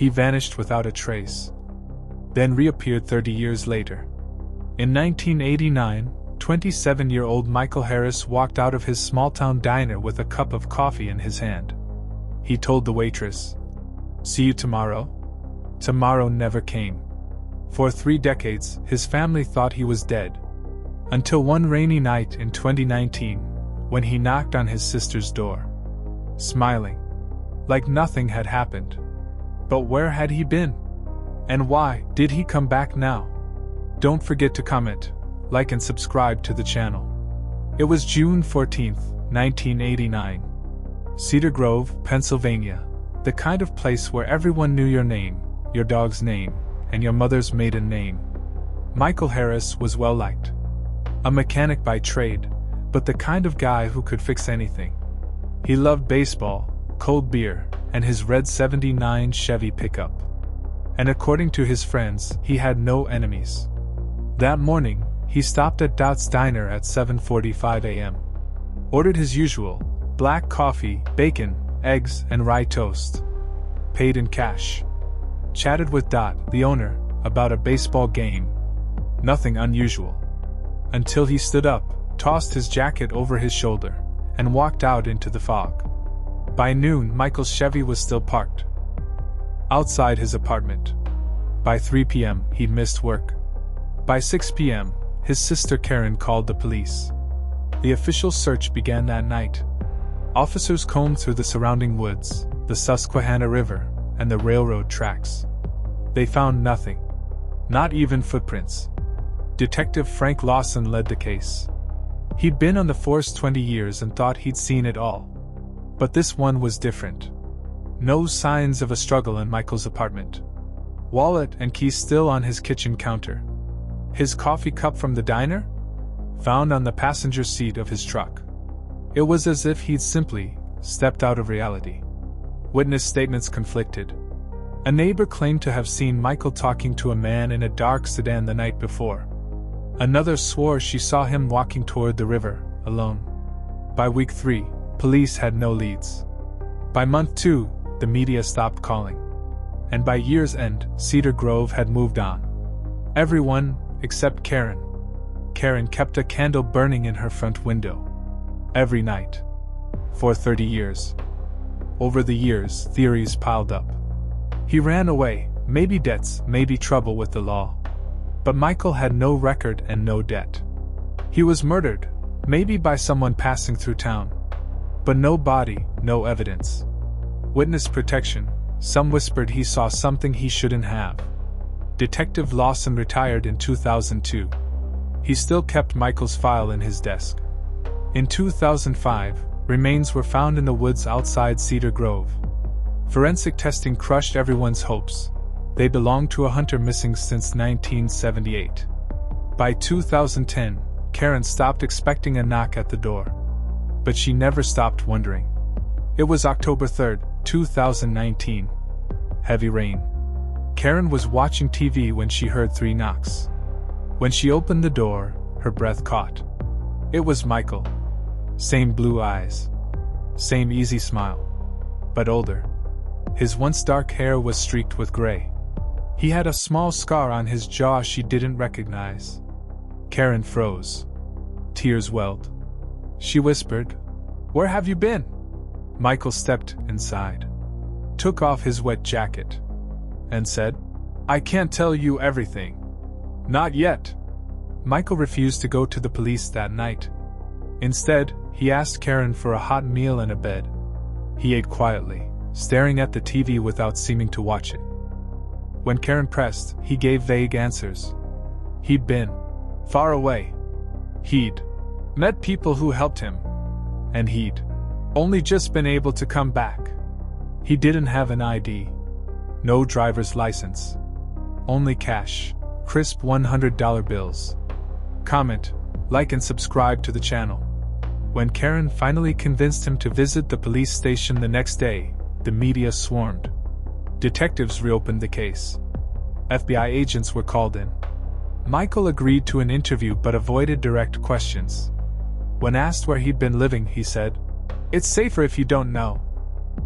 He vanished without a trace, then reappeared 30 years later. In 1989, 27-year-old Michael Harris walked out of his small-town diner with a cup of coffee in his hand. He told the waitress, "See you tomorrow." Tomorrow never came. For 3 decades, his family thought he was dead. Until one rainy night in 2019, when he knocked on his sister's door. Smiling. Like nothing had happened. But where had he been? And why did he come back now? Don't forget to comment, like and subscribe to the channel. It was June 14, 1989. Cedar Grove, Pennsylvania. The kind of place where everyone knew your name, your dog's name, and your mother's maiden name. Michael Harris was well liked. A mechanic by trade, but the kind of guy who could fix anything. He loved baseball, cold beer, and his red '79 Chevy pickup. And according to his friends, he had no enemies. That morning, he stopped at Dot's Diner at 7:45 a.m. Ordered his usual, black coffee, bacon, eggs, and rye toast. Paid in cash. Chatted with Dot, the owner, about a baseball game. Nothing unusual. Until he stood up, tossed his jacket over his shoulder, and walked out into the fog. By noon, Michael's Chevy was still parked outside his apartment. By 3 p.m., he'd missed work. By 6 p.m., his sister Karen called the police. The official search began that night. Officers combed through the surrounding woods, the Susquehanna River, and the railroad tracks. They found nothing. Not even footprints. Detective Frank Lawson led the case. He'd been on the force 20 years and thought he'd seen it all. But this one was different. No signs of a struggle in Michael's apartment. Wallet and keys still on his kitchen counter. His coffee cup from the diner? Found on the passenger seat of his truck. It was as if he'd simply stepped out of reality. Witness statements conflicted. A neighbor claimed to have seen Michael talking to a man in a dark sedan the night before. Another swore she saw him walking toward the river, alone. By week 3, police had no leads. By month 2, the media stopped calling. And by year's end, Cedar Grove had moved on. Everyone, except Karen. Karen kept a candle burning in her front window. Every night. For 30 years. Over the years, theories piled up. He ran away, maybe debts, maybe trouble with the law. But Michael had no record and no debt. He was murdered, maybe by someone passing through town. But no body, no evidence. Witness protection. Some whispered he saw something he shouldn't have. Detective Lawson retired in 2002. He still kept Michael's file in his desk. In 2005, remains were found in the woods outside Cedar Grove. Forensic testing crushed everyone's hopes. They belonged to a hunter missing since 1978. By 2010, Karen stopped expecting a knock at the door. But she never stopped wondering. It was October 3, 2019. Heavy rain. Karen was watching TV when she heard 3 knocks. When she opened the door, her breath caught. It was Michael. Same blue eyes. Same easy smile. But older. His once dark hair was streaked with gray. He had a small scar on his jaw she didn't recognize. Karen froze. Tears welled. She whispered, "Where have you been?" Michael stepped inside. Took off his wet jacket. And said, "I can't tell you everything. Not yet." Michael refused to go to the police that night. Instead, he asked Karen for a hot meal and a bed. He ate quietly, staring at the TV without seeming to watch it. When Karen pressed, he gave vague answers. He'd been far away. He'd met people who helped him. And he'd only just been able to come back. He didn't have an ID. No driver's license. Only cash, crisp $100 bills. Comment, like and subscribe to the channel. When Karen finally convinced him to visit the police station the next day, the media swarmed. Detectives reopened the case. FBI agents were called in. Michael agreed to an interview but avoided direct questions. When asked where he'd been living, he said, "It's safer if you don't know."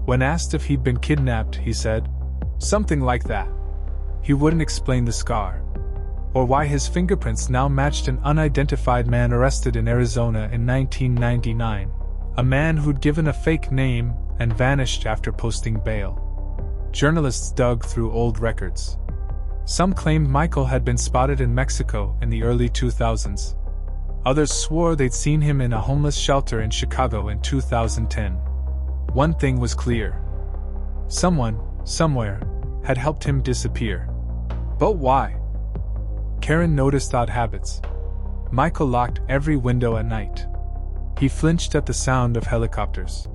When asked if he'd been kidnapped, he said, Something like that. He wouldn't explain the scar, or why his fingerprints now matched an unidentified man arrested in Arizona in 1999, a man who'd given a fake name and vanished after posting bail. Journalists dug through old records. Some claimed Michael had been spotted in Mexico in the early 2000s. Others swore they'd seen him in a homeless shelter in Chicago in 2010. One thing was clear. Someone, somewhere, had helped him disappear. But why? Karen noticed odd habits. Michael locked every window at night. He flinched at the sound of helicopters.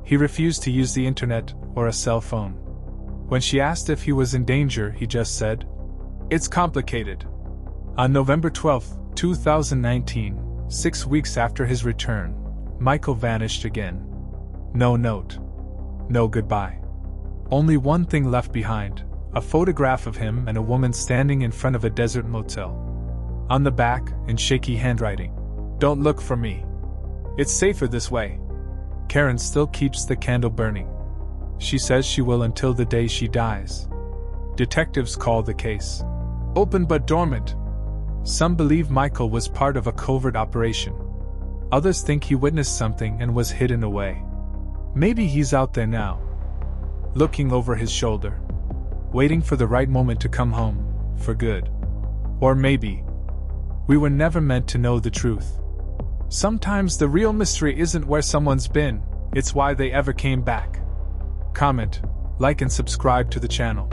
He refused to use the internet or a cell phone. When she asked if he was in danger, he just said, "It's complicated." On November 12, 2019, 6 weeks after his return, Michael vanished again. No note. No goodbye. Only one thing left behind: a photograph of him and a woman standing in front of a desert motel. On the back, in shaky handwriting, "Don't look for me. It's safer this way." Karen still keeps the candle burning. She says she will until the day she dies. Detectives call the case open but dormant. Some believe Michael was part of a covert operation. Others think he witnessed something and was hidden away. Maybe he's out there now, looking over his shoulder, waiting for the right moment to come home, for good. Or maybe we were never meant to know the truth. Sometimes the real mystery isn't where someone's been, it's why they ever came back. Comment, like and subscribe to the channel.